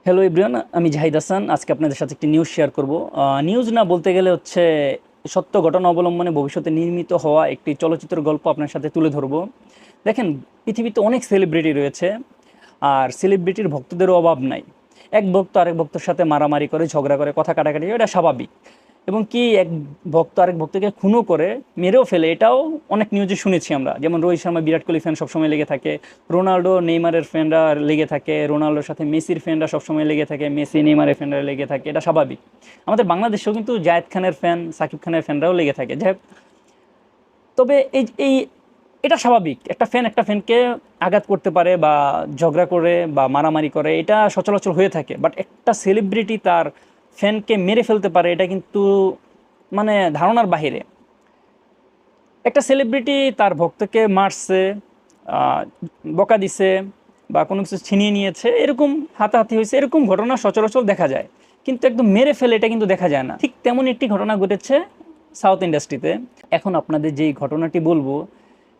Hello everyone, আমি জাহিদ হাসান। আজকে আপনাদের সাথে একটি নিউজ শেয়ার করব। নিউজ না বলতে গেলে হচ্ছে সত্য ঘটনা অবলম্বনে ভবিষ্যতে নির্মিত হওয়া একটি চলচ্চিত্র গল্প আপনার সাথে তুলে ধরবো। দেখেন, পৃথিবীতে অনেক সেলিব্রিটি রয়েছে, আর সেলিব্রিটির ভক্তদেরও অভাব নাই। এক ভক্ত আরেক ভক্তের সাথে মারামারি করে, ঝগড়া করে, কথা কাটাকাটি, এটা স্বাভাবিক। এবং কি এক ভক্ত আরেক ভক্তকে খুনও করে, মেরেও ফেলে, এটাও অনেক নিউজে শুনেছি আমরা। যেমন রোহিত শর্মা বিরাট কোহলি ফ্যান সবসময় লেগে থাকে, রোনাল্ডো নেইমারের ফ্যানরা লেগে থাকে, রোনাল্ডোর সাথে মেসির ফ্যানরা সবসময় লেগে থাকে, মেসি নেইমারের ফ্যানরা লেগে থাকে, এটা স্বাভাবিক। আমাদের বাংলাদেশেও কিন্তু জায়েদ খানের ফ্যান, সাকিব খানের ফ্যানরাও লেগে থাকে। যাই হোক, তবে এই এই এটা স্বাভাবিক, একটা ফ্যান একটা ফ্যানকে আঘাত করতে পারে বা ঝগড়া করে বা মারামারি করে, এটা সচরাচর হয়ে থাকে। বাট একটা সেলিব্রিটি তার ফ্যানকে মেরে ফেলতে পারে, এটা কিন্তু মানে ধারণার বাহিরে। একটা সেলিব্রিটি তার ভক্তকে মারছে, আহ, বকা দিছে বা কোনো কিছু ছিনিয়ে নিয়েছে, এরকম হাতাহাতি হয়েছে, এরকম ঘটনা সচরাচর দেখা যায়। কিন্তু একদম মেরে ফেলে এটা কিন্তু দেখা যায় না। ঠিক তেমন একটি ঘটনা ঘটেছে সাউথ ইন্ডাস্ট্রিতে। এখন আপনাদের যেই ঘটনাটি বলবো,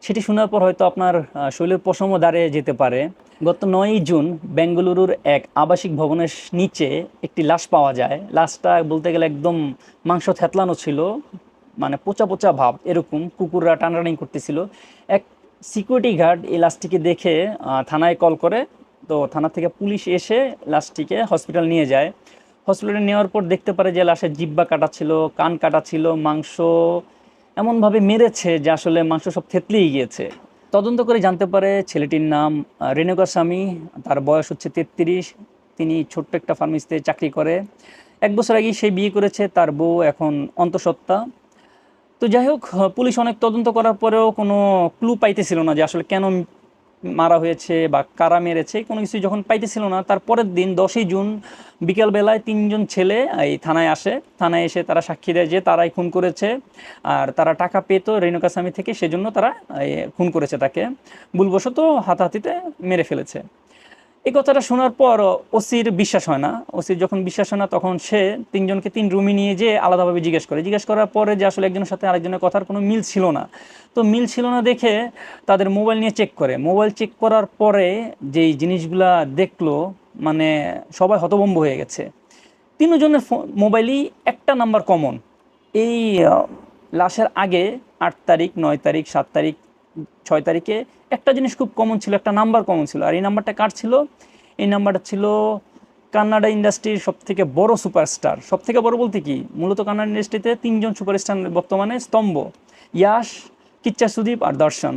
সেটি শোনার পর হয়তো আপনার শরীরের পশমও দাঁড়িয়ে যেতে পারে। গত 9ই জুন বেঙ্গালুরুর এক আবাসিক ভবনের নিচে একটি লাশ পাওয়া যায়। লাশটা বলতে গেলে একদম মাংস থেতলানো ছিল, মানে পচা পচা ভাব, এরকম কুকুররা টানাটানি করতেছিল। এক সিকিউরিটি গার্ড এই লাশটিকে দেখে থানায় কল করে। তো থানা থেকে পুলিশ এসে লাশটিকে হসপিটাল নিয়ে যায়। হসপিটালে নেওয়ার পর দেখতে পারে যে লাশের জিহ্বা কাটা ছিল, কান কাটা ছিল, মাংস এমনভাবে মেরেছে যে আসলে মাংস সব থেতলেই গিয়েছে। তদন্ত করে জানতে পারে ছেলেটির নাম রেণুকা স্বামী, তার বয়স হচ্ছে 33। তিনি ছোট্ট একটা ফার্মেসিতে চাকরি করে। 1 বছর আগেই সে বিয়ে করেছে, তার বউ এখন অন্তঃসত্ত্বা। তো যাই হোক, পুলিশ অনেক তদন্ত করার পরেও কোনো ক্লু পাইতেছিল না যে আসলে কেন মারা হয়েছে বা কারা মেরেছে, কোনো কিছু যখন পাইতেছিল না, তার পরের দিন 10ই জুন বিকেলবেলায় 3জন ছেলে এই থানায় আসে। থানায় এসে তারা সাক্ষী দেয় যে তারাই খুন করেছে, আর তারা টাকা পেত রেণুকা স্বামী থেকে, সেজন্য তারা খুন করেছে তাকে, ভুলবশত হাতাহাতিতে মেরে ফেলেছে। এই কথাটা শোনার পর ওসির বিশ্বাস হয় না। ওসির যখন বিশ্বাস হয় না, তখন সে 3জনকে 3 রুমে নিয়ে যেয়ে আলাদাভাবে জিজ্ঞেস করার পরে যে আসলে একজনের সাথে আরেকজনের কথার কোনো মিল ছিল না। তো মিল ছিল না দেখে তাদের মোবাইল নিয়ে চেক করে। মোবাইল চেক করার পরে যেই জিনিসগুলা দেখলো, মানে সবাই হতভম্ব হয়ে গেছে। 3জনের মোবাইলই একটা নাম্বার কমন। এই লাশের আগে 8 তারিখ, 9 তারিখ, 7 তারিখ, 6 তারিখে একটা জিনিস খুব কমন ছিল, একটা নাম্বার কমন ছিল। আর এই নাম্বারটা কার ছিল? এই নাম্বারটা ছিল কান্নাডা ইন্ডাস্ট্রির সবথেকে বড় সুপারস্টার। সবথেকে বড় বলতে কি, মূলত কান্নাডা ইন্ডাস্ট্রিতে 3জন সুপারস্টার বর্তমানে স্তম্ভ: ইয়াশ, কিচ্চা সুদীপ আর দর্শন।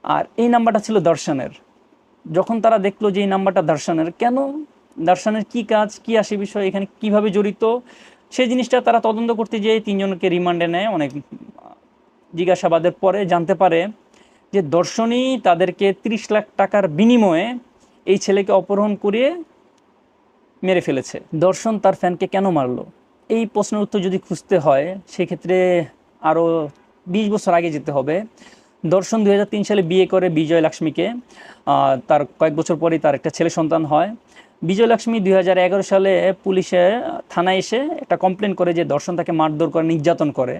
আর এই নাম্বারটা ছিল দর্শনের। যখন তারা দেখলো যে এই নাম্বারটা দর্শনের, কেন, দর্শনের কি কাজ, কি আসে বিষয়, এখানে কিভাবে জড়িত, সেই জিনিসটা তারা তদন্ত করতে যেয়ে 3জনকে রিমান্ডে নেয়। অনেক জিজ্ঞাসাবাদের পরে জানতে পারে যে দর্শনই তাদেরকে 30 লাখ টাকার বিনিময়ে এই ছেলেকে অপহরণ করিয়ে মেরে ফেলেছে। দর্শন তার ফ্যানকে কেন মারলো, এই প্রশ্নের উত্তর যদি খুঁজতে হয়, সেক্ষেত্রে আরও 20 বছর আগে যেতে হবে। দর্শন 2003 সালে বিয়ে করে বিজয় লক্ষ্মীকে। তার কয়েক বছর পরেই তার একটা ছেলে সন্তান হয়। বিজয় লক্ষ্মী 2011 সালে পুলিশে থানায় এসে একটা কমপ্লেন করে যে দর্শন তাকে মারধর করে, নির্যাতন করে।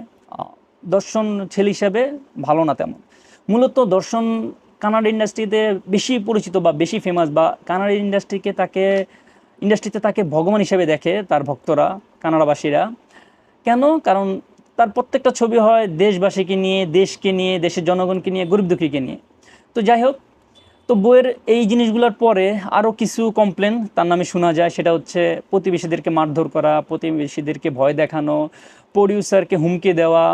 দর্শন ছেলে হিসাবে ভালো না তেমন। মূলত দর্শন কানাডা ইন্ডাস্ট্রিতে বেশি পরিচিত বা বেশি ফেমাস, বা কানাডা ইন্ডাস্ট্রিতে তাকে ভগবান হিসেবে দেখে তার ভক্তরা, কানাডাবাসীরা। কেন? কারণ তার প্রত্যেকটা ছবি হয় দেশবাসীকে নিয়ে, দেশকে নিয়ে, দেশের জনগণকে নিয়ে, গরিব দুঃখীকে নিয়ে। তো যাই হোক, তো বইয়ের এই জিনিসগুলোর পরে আরও কিছু কমপ্লেন তার নামে শোনা যায়। সেটা হচ্ছে প্রতিবেশীদেরকে মারধর করা, প্রতিবেশীদেরকে ভয় দেখানো, প্রডিউসারকে হুমকি দেওয়া,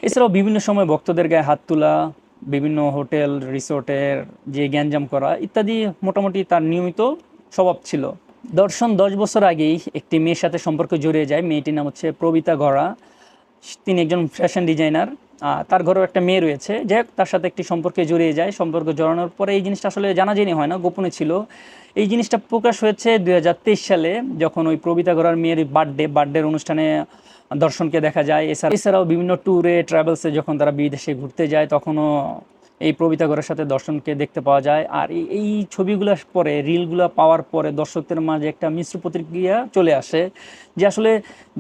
এছাড়াও বিভিন্ন সময় ভক্তদের গায়ে হাত তোলা, বিভিন্ন হোটেল রিসোর্টের যে গ্যাঞ্জাম করা ইত্যাদি, মোটামুটি তার নিয়মিত স্বভাব ছিল। দর্শন 10 বছর আগেই একটি মেয়ের সাথে সম্পর্কে জড়িয়ে যায়। মেয়েটির নাম হচ্ছে প্রবিতা গড়া। তিনি একজন ফ্যাশন ডিজাইনার। তার ঘরেও একটা মেয়ে রয়েছে। যাই হোক, তার সাথে একটি সম্পর্কে জড়িয়ে যায়। সম্পর্ক জড়ানোর পরে এই জিনিসটা আসলে জানাজানি হয় না, গোপনে ছিল। এই জিনিসটা প্রকাশ হয়েছে 2023 সালে, যখন ওই প্রবিতা গড়ার মেয়ের বার্থডের অনুষ্ঠানে দর্শনকে দেখা যায়। এছাড়াও বিভিন্ন ট্যুরে, ট্রাভেলসে যখন তারা বিদেশে ঘুরতে যায়, তখনও এই প্রবিতা গড়ের সাথে দর্শনকে দেখতে পাওয়া যায়। আর এই ছবিগুলো পরে, রিলগুলো পাওয়ার পরে দর্শকদের মাঝে একটা মিশ্র প্রতিক্রিয়া চলে আসে যে আসলে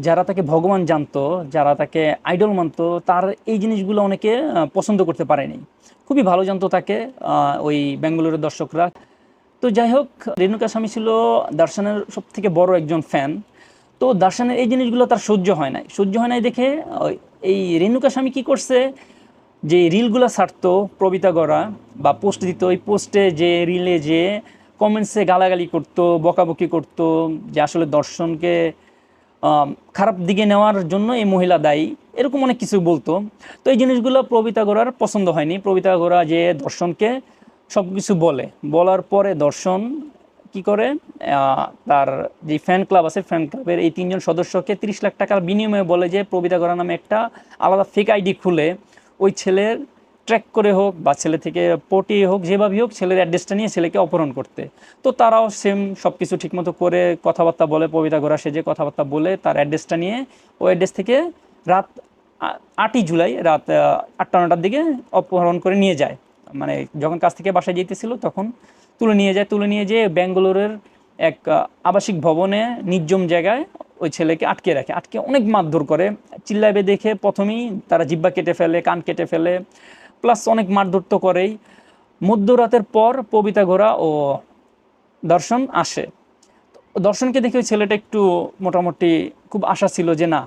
যারা তাকে ভগবান জানতো, যারা তাকে আইডল মানতো, তার এই জিনিসগুলো অনেকে পছন্দ করতে পারেনি। খুবই ভালো জানতো তাকে ওই বেঙ্গালুরুর দর্শকরা। তো যাই হোক, রেণুকা স্বামী ছিল দর্শনের সবথেকে বড় একজন ফ্যান। তো দর্শনের এই জিনিসগুলো তার সহ্য হয় নাই দেখে এই রেণুকা স্বামী কী করছে, যে রিলগুলো ছাড়তো প্রবিতা গড়া বা পোস্ট দিত, ওই পোস্টে যে রিলে যে কমেন্টসে গালাগালি করতো, বকাবকি করতো, যে আসলে দর্শনকে খারাপ দিকে নেওয়ার জন্য এই মহিলা দায়ী, এরকম অনেক কিছু বলতো। তো এই জিনিসগুলো প্রবিতা গড়ার পছন্দ হয়নি। প্রবিতা গড়া যে দর্শনকে সব কিছু বলার পরে দর্শন কি করে, তার যে ফ্যান ক্লাব আছে, ফ্যান ক্লাবের এই 3জন সদস্যকে 30 লাখ টাকার বিনিময়ে বলে যে প্রবিতা গড়া নামে একটা আলাদা ফেক আইডি খুলে ওই ছেলের ট্র্যাক করে হোক বা ছেলে থেকে পটিয়ে হোক, যেভাবেই হোক ছেলের অ্যাড্রেসটা নিয়ে ছেলেকে অপহরণ করতে। তো তারাও সেম সব কিছু ঠিকমতো করে কথাবার্তা বলে, প্রবিতা ঘোড়া সেজে কথাবার্তা বলে তার অ্যাড্রেসটা নিয়ে ওই অ্যাড্রেস থেকে রাত 8ই জুলাই রাত 8টা-9টার দিকে অপহরণ করে নিয়ে যায়। মানে যখন কাছ থেকে বাসায় যেতেছিল তখন তুলে নিয়ে যেয়ে ব্যাঙ্গালোরের এক আবাসিক ভবনে নির্জন জায়গায় ওই ছেলেকে আটকে অনেক মারধর করে। চিল্লাবে দেখে প্রথমেই তারা জিহ্বা কেটে ফেলে, কান কেটে ফেলে, প্লাস অনেক মারধর তো করেই। মধ্যরাতের পর প্রবিতা ঘোড়া ও দর্শন আসে। দর্শনকে দেখে ওই ছেলেটা একটু মোটামুটি খুব আশা ছিল যে না,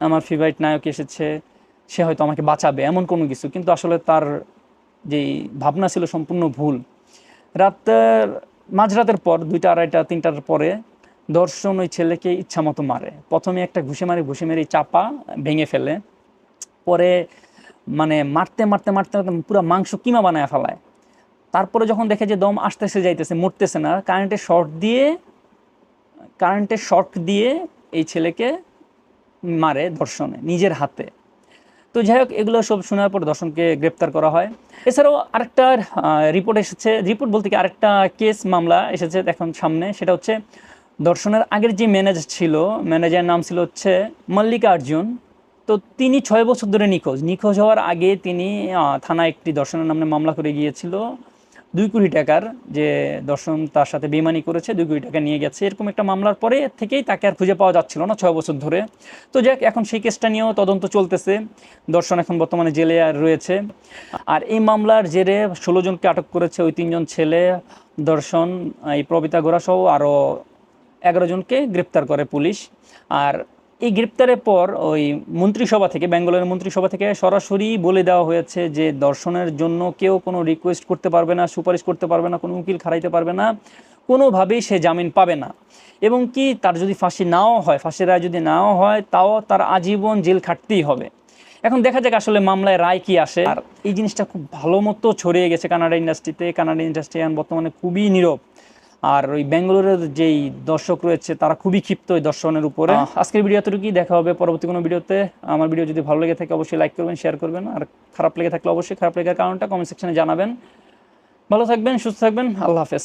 আমার ফেভারিট নায়ক এসেছে, সে হয়তো আমাকে বাঁচাবে, এমন কোনো কিছু। কিন্তু আসলে তার যেই ভাবনা ছিল সম্পূর্ণ ভুল। মাঝরাতের পর 2টা, 2:30, 3টার পরে দর্শন ওই ছেলেকে ইচ্ছামতো মারে। প্রথমে একটা ঘুষি মেরে চাপা ভেঙে ফেলে। পরে মানে মারতে পুরো মাংস কিমা বানায় ফেলায়। তারপরে যখন দেখে যে দম আসতেছে যাইতেছে, মরতেছে না, কারেন্টের শর্ট দিয়ে এই ছেলেকে মারে দর্শনে নিজের হাতে। তো যাই হোক, এগুলো সব শোনার পর দর্শনকে গ্রেপ্তার করা হয়। এছাড়াও আরেকটা রিপোর্ট বলতে কি আরেকটা মামলা এসেছে এখন সামনে। সেটা হচ্ছে দর্শনের আগের যে ম্যানেজারের নাম ছিল হচ্ছে মল্লিকার্জুন। তো তিনি 6 বছর ধরে নিখোঁজ হওয়ার আগে তিনি থানায় একটি দর্শনের নামে মামলা করে গিয়েছিল 2 কোটি টাকার, যে দর্শন তার সাথে বেইমানি করেছে, 2 কোটি টাকা নিয়ে গেছে। এরকম একটা মামলার পরে থেকেই তাকে আর খুঁজে পাওয়া যাচ্ছিল না 6 বছর ধরে। তো যাক, এখন সেই কেসটা নিয়েও তদন্ত চলতেছে। দর্শন এখন বর্তমানে জেলে রয়েছে। আর এই মামলার জেরে 16 জনকে আটক করেছে ওই 3জন ছেলে, দর্শন, এই প্রবিতা ঘোড়া সহ আরও 11 জনকে গ্রেপ্তার করে পুলিশ। আর এই গ্রেপ্তারের পর ওই ব্যাঙ্গালোরের মন্ত্রিসভা থেকে সরাসরি বলে দেওয়া হয়েছে যে দর্শনের জন্য কেউ কোনো রিকোয়েস্ট করতে পারবে না, সুপারিশ করতে পারবে না, কোনো উকিল খাড়াইতে পারবে না, কোনোভাবেই সে জামিন পাবে না। এবং কি তার যদি ফাঁসির রায় যদি নাও হয়, তাও তার আজীবন জেল খাটতেই হবে। এখন দেখা যাক আসলে মামলায় রায় কি আসে। আর এই জিনিসটা খুব ভালো মতো ছড়িয়ে গেছে কানাডা ইন্ডাস্ট্রি এখন বর্তমানে খুবই নীরব। আর ওই ব্যাঙ্গালোরের যেই দর্শক রয়েছে তারা খুবই ক্ষিপ্ত ওই দর্শনের উপরে। আজকের ভিডিও এতটুকুই, দেখা হবে পরবর্তী কোনো ভিডিওতে। আমার ভিডিও যদি ভালো লেগে থাকে অবশ্যই লাইক করবেন, শেয়ার করবেন, আর খারাপ লেগে থাকলে অবশ্যই খারাপ লেগার কারণটা কমেন্ট সেকশনে জানাবেন। ভালো থাকবেন, সুস্থ থাকবেন, আল্লাহ হাফেজ।